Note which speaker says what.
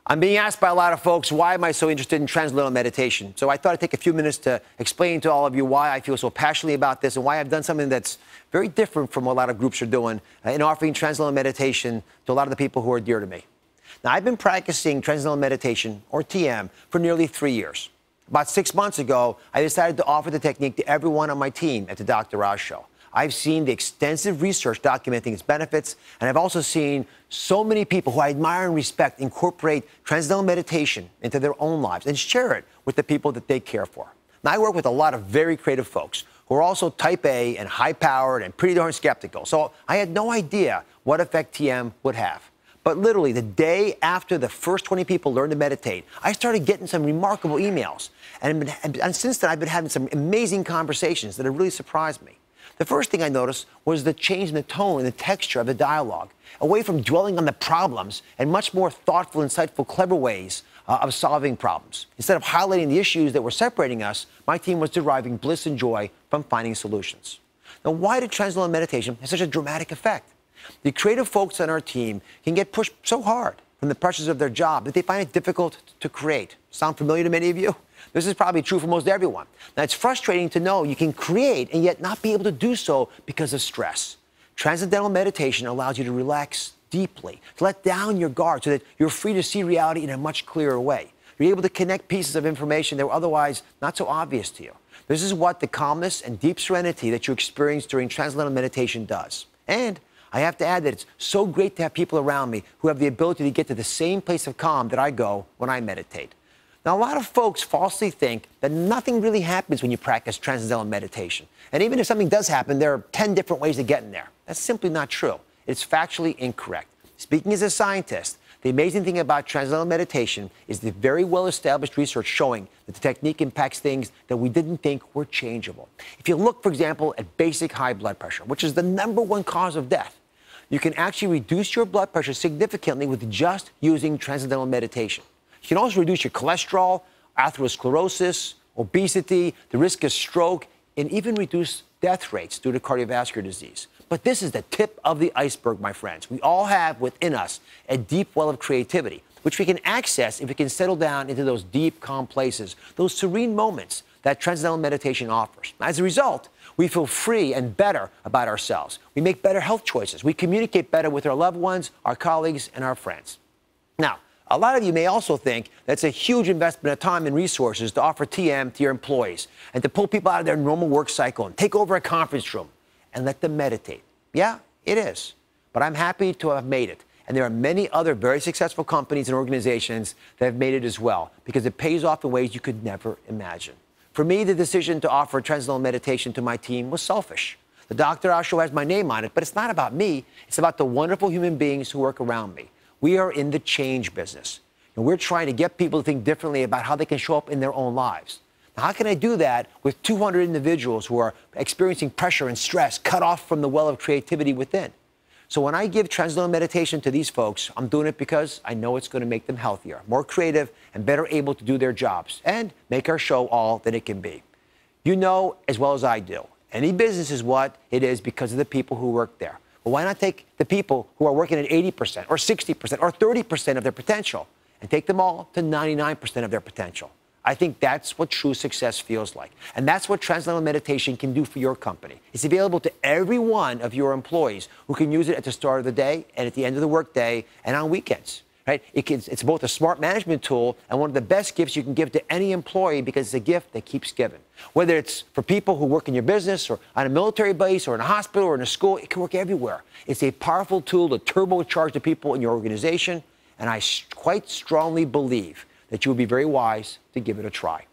Speaker 1: I'm being asked by a lot of folks, why am I so interested in transcendental meditation? So I thought I'd take a few minutes to explain to all of you why I feel so passionately about this and why I've done something that's very different from what a lot of groups are doing in offering transcendental meditation to a lot of the people who are dear to me. Now, I've been practicing transcendental meditation, or TM, for nearly 3 years. About 6 months ago, I decided to offer the technique to everyone on my team at the Dra Oz show. I've seen the extensive research documenting its benefits, and I've also seen so many people who I admire and respect incorporate transcendental meditation into their own lives and share it with the people that they care for. Now, I work with a lot of very creative folks who are also type A and high-powered and pretty darn skeptical, so I had no idea what effect TM would have. But literally, the day after the first 20 people learned to meditate, I started getting some remarkable emails. And since then, I've been having some amazing conversations that have really surprised me. The first thing I noticed was the change in the tone and the texture of the dialogue, away from dwelling on the problems and much more thoughtful, insightful, clever ways of solving problems. Instead of highlighting the issues that were separating us, my team was deriving bliss and joy from finding solutions. Now, why did transcendental meditation have such a dramatic effect? The creative folks on our team can get pushed so hard from the pressures of their job that they find it difficult to create. Sound familiar to many of you? This is probably true for most everyone. Now, it's frustrating to know you can create and yet not be able to do so because of stress. Transcendental meditation allows you to relax deeply, to let down your guard so that you're free to see reality in a much clearer way. You're able to connect pieces of information that were otherwise not so obvious to you. This is what the calmness and deep serenity that you experience during transcendental meditation does. And I have to add that it's so great to have people around me who have the ability to get to the same place of calm that I go when I meditate. Now, a lot of folks falsely think that nothing really happens when you practice transcendental meditation. And even if something does happen, there are 10 different ways of getting there. That's simply not true. It's factually incorrect. Speaking as a scientist, the amazing thing about transcendental meditation is the very well-established research showing that the technique impacts things that we didn't think were changeable. If you look, for example, at basic high blood pressure, which is the #1 cause of death, you can actually reduce your blood pressure significantly with just using transcendental meditation. You can also reduce your cholesterol, atherosclerosis, obesity, the risk of stroke, and even reduce death rates due to cardiovascular disease. But this is the tip of the iceberg, my friends. We all have within us a deep well of creativity, which we can access if we can settle down into those deep, calm places, those serene moments that transcendental meditation offers. As a result, we feel free and better about ourselves. We make better health choices. We communicate better with our loved ones, our colleagues, and our friends. Now, a lot of you may also think that's a huge investment of time and resources to offer TM to your employees and to pull people out of their normal work cycle and take over a conference room and let them meditate. Yeah, it is. But I'm happy to have made it. And there are many other very successful companies and organizations that have made it as well, because it pays off in ways you could never imagine. For me, the decision to offer transcendental meditation to my team was selfish. The Dr. Oz show has my name on it, but it's not about me. It's about the wonderful human beings who work around me. We are in the change business, and we're trying to get people to think differently about how they can show up in their own lives. Now, how can I do that with 200 individuals who are experiencing pressure and stress, cut off from the well of creativity within? So when I give transcendental meditation to these folks, I'm doing it because I know it's going to make them healthier, more creative, and better able to do their jobs and make our show all that it can be. You know as well as I do, any business is what it is because of the people who work there. Well, why not take the people who are working at 80% or 60% or 30% of their potential and take them all to 99% of their potential? I think that's what true success feels like. And that's what transcendental meditation can do for your company. It's available to every one of your employees who can use it at the start of the day and at the end of the workday and on weekends. Right? It's both a smart management tool and one of the best gifts you can give to any employee because it's a gift that keeps giving. Whether it's for people who work in your business or on a military base or in a hospital or in a school, it can work everywhere. It's a powerful tool to turbocharge the people in your organization, and I quite strongly believe that you would be very wise to give it a try.